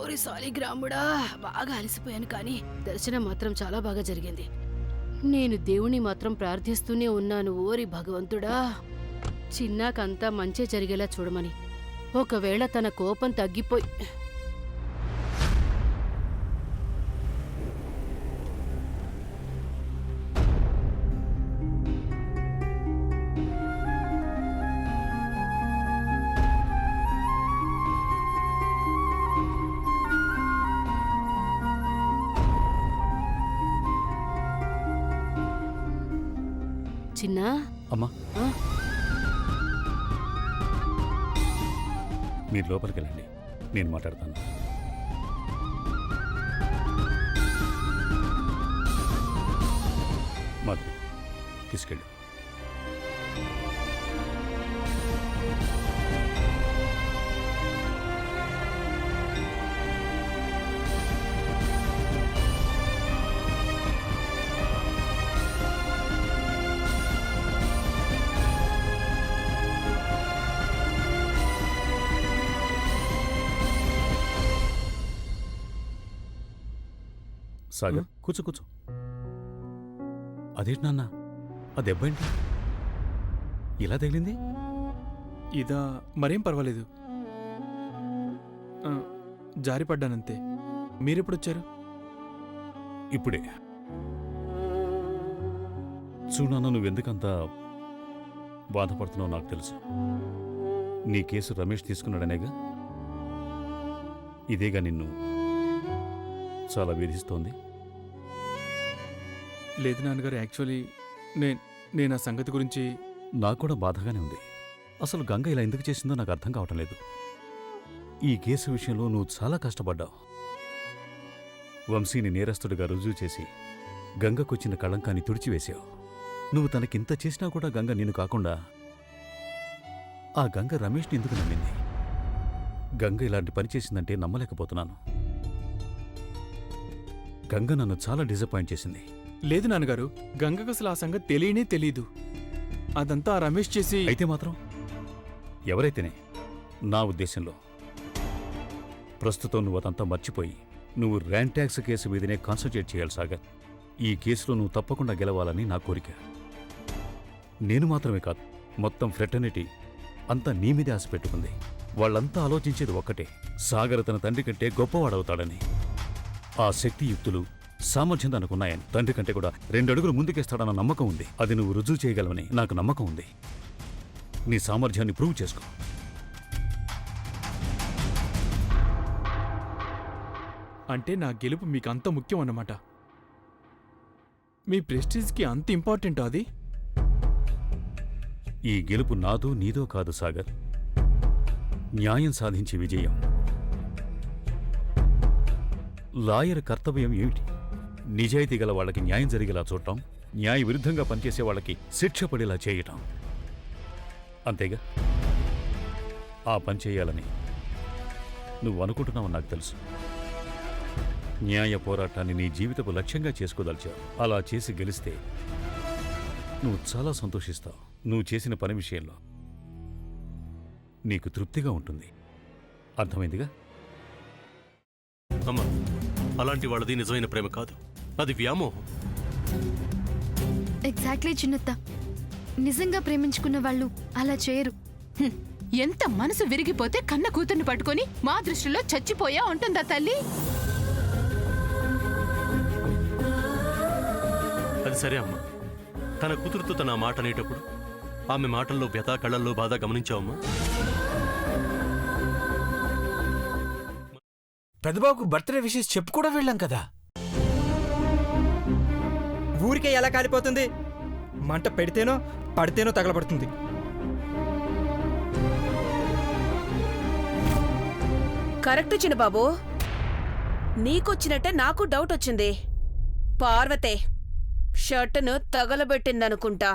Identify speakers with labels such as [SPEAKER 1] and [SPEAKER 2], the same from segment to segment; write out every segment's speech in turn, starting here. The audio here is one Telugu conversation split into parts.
[SPEAKER 1] ఓరి సాలిగ్రాముడా, బాగా అలసిపోయాను కానీ దర్శనం మాత్రం చాలా బాగా జరిగింది. నేను దేవుణ్ణి మాత్రం ప్రార్థిస్తూనే ఉన్నాను. ఓరి భగవంతుడా, చిన్నాకంతా మంచి జరిగేలా చూడమని. ఒకవేళ తన కోపం తగ్గిపోయి చిన్నా.
[SPEAKER 2] అమ్మా, మీరు లోపలికి వెళ్ళండి, నేను మాట్లాడతాను. మాధవి, తీసుకెళ్ళి. సాగర్, కూర్చో కూర్చో. అదేంటి నాన్న, ఆ దెబ్బేంటి ఇలా తగిలింది?
[SPEAKER 3] ఇదా, మరేం పర్వాలేదు, జారిపడ్డానంతే. మీరెప్పుడొచ్చారు?
[SPEAKER 2] ఇప్పుడే. చూడన్నా, నువ్వెందుకంత బాధపడుతున్నావు నాకు తెలుసు. నీ కేసు రమేష్ తీసుకున్నాడనేగా. ఇదేగా నిన్ను చాలా వేధిస్తోంది.
[SPEAKER 3] లేదు నాన్నగారు, యాక్చువల్లీ నేను ఆ సంగతి గురించి.
[SPEAKER 2] నాకు కూడా బాధగానే ఉంది. అసలు గంగ ఇలా ఎందుకు చేసిందో నాకు అర్థం కావటం లేదు. ఈ కేసు విషయంలో నువ్వు చాలా కష్టపడ్డావు. వంశీని నేరస్తుడిగా రుజువు చేసి గంగకొచ్చిన కళంకాన్ని తుడిచివేశావు. నువ్వు తనకింత చేసినా కూడా గంగ నిన్ను కాకుండా ఆ గంగ రమేష్ని ఎందుకు నమ్మింది? గంగ ఇలాంటి పని చేసిందంటే నమ్మలేకపోతున్నాను. గంగ నన్ను చాలా డిసప్పాయింట్ చేసింది.
[SPEAKER 3] లేదు నాన్నగారు, గంగకు అసలు ఆ సంగతి తెలియనే తెలీదు. అదంతా రమేష్ చేసి.
[SPEAKER 2] అయితే మాత్రం ఎవరైతేనే, నా ఉద్దేశంలో ప్రస్తుతం నువ్వు అదంతా మర్చిపోయి నువ్వు ర్యాంక్ ట్యాక్స్ కేసు మీదనే కాన్సన్ట్రేట్ చేయాలి సాగర్. ఈ కేసులో నువ్వు తప్పకుండా గెలవాలని నా కోరిక. నేను మాత్రమే కాదు, మొత్తం ఫ్రెటర్నిటీ అంతా నీ మీదే ఆశ పెట్టుకుంది. వాళ్ళంతా ఆలోచించేది ఒక్కటే, సాగర్ తన తండ్రి కంటే గొప్పవాడవుతాడని. ఆ శక్తియుక్తులు, సామర్థ్యం తనకున్నాయని, తండ్రి కంటే కూడా 2 అడుగులు ముందుకేస్తాడన్న నమ్మకం ఉంది. అది నువ్వు రుజువు చేయగలవని నాకు నమ్మకం ఉంది. నీ సామర్థ్యాన్ని ప్రూవ్ చేసుకో.
[SPEAKER 3] అంటే నా గెలుపు మీకు అంత ముఖ్యం అన్నమాట. మీ ప్రెస్టీజ్కి అంత ఇంపార్టెంట్ అది?
[SPEAKER 2] ఈ గెలుపు నాదో నీదో కాదు సాగర్, న్యాయం సాధించే విజయం. లాయర్ కర్తవ్యం ఏమిటి? నిజాయితీ గల వాళ్ళకి న్యాయం జరిగేలా చూడటం, న్యాయ విరుద్ధంగా పనిచేసే వాళ్ళకి శిక్ష పడేలా చేయటం. అంతేగా? ఆ పని చేయాలని నువ్వు అనుకుంటున్నావు నాకు తెలుసు. న్యాయ పోరాటాన్ని నీ జీవితపు లక్ష్యంగా చేసుకోదలిచావు. అలా చేసి గెలిస్తే నువ్వు చాలా సంతోషిస్తావు. నువ్వు చేసిన పని విషయంలో నీకు తృప్తిగా ఉంటుంది. అర్థమైందిగా?
[SPEAKER 4] అమ్మా, అలాంటి వాళ్ళది నిజమైన ప్రేమ కాదు, అది వ్యామోహం.
[SPEAKER 5] ఎగ్జాక్ట్లీ చిన్నత్త, నిజంగా ప్రేమించుకున్న వాళ్ళు అలా చేయరు.
[SPEAKER 1] ఎంత మనసు విరిగిపోతే కన్న కూతుర్ని పట్టుకొని మా దృష్టిలో చచ్చిపోయా ఉంటుందా తల్లి?
[SPEAKER 4] అది సరే అమ్మా, తన కూతురుతో తన మాట అనేటప్పుడు ఆమె మాటల్లో వ్యథ, కళ్ళల్లో బాధ గమనించావమ్మా?
[SPEAKER 6] పెద్దబాబుకు బర్త్డే విషెస్ చెప్పు కూడా వెళ్ళాం కదా.
[SPEAKER 7] ఊరికే ఎలా కాలిపోతుంది? మంట పెడితేనో పడితేనో తగలబడుతుంది.
[SPEAKER 8] కరెక్ట్ చిన్నబాబు, నీకొచ్చినట్టే నాకు డౌట్ వచ్చింది. పార్వతే షర్టును తగలబెట్టిందనుకుంటా.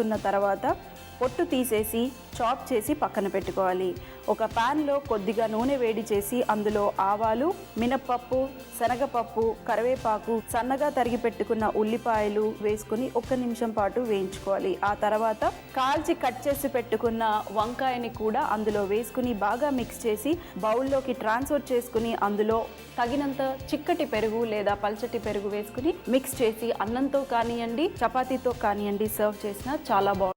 [SPEAKER 9] తీసుకున్న తర్వాత పొట్టు తీసేసి చాప్ చేసి పక్కన పెట్టుకోవాలి. ఒక ప్యాన్లో కొద్దిగా నూనె వేడి చేసి అందులో ఆవాలు, మినప్పప్పు, శనగపప్పు, కరివేపాకు, సన్నగా తరిగి పెట్టుకున్న ఉల్లిపాయలు వేసుకుని 1 నిమిషం పాటు వేయించుకోవాలి. ఆ తర్వాత కాల్చి కట్ చేసి పెట్టుకున్న వంకాయని కూడా అందులో వేసుకుని బాగా మిక్స్ చేసి బౌల్లోకి ట్రాన్స్ఫర్ చేసుకుని అందులో తగినంత చిక్కటి పెరుగు లేదా పల్చటి పెరుగు వేసుకుని మిక్స్ చేసి అన్నంతో కానివ్వండి, చపాతీతో కానివ్వండి సర్వ్ చేసినా చాలా బాగుంటుంది.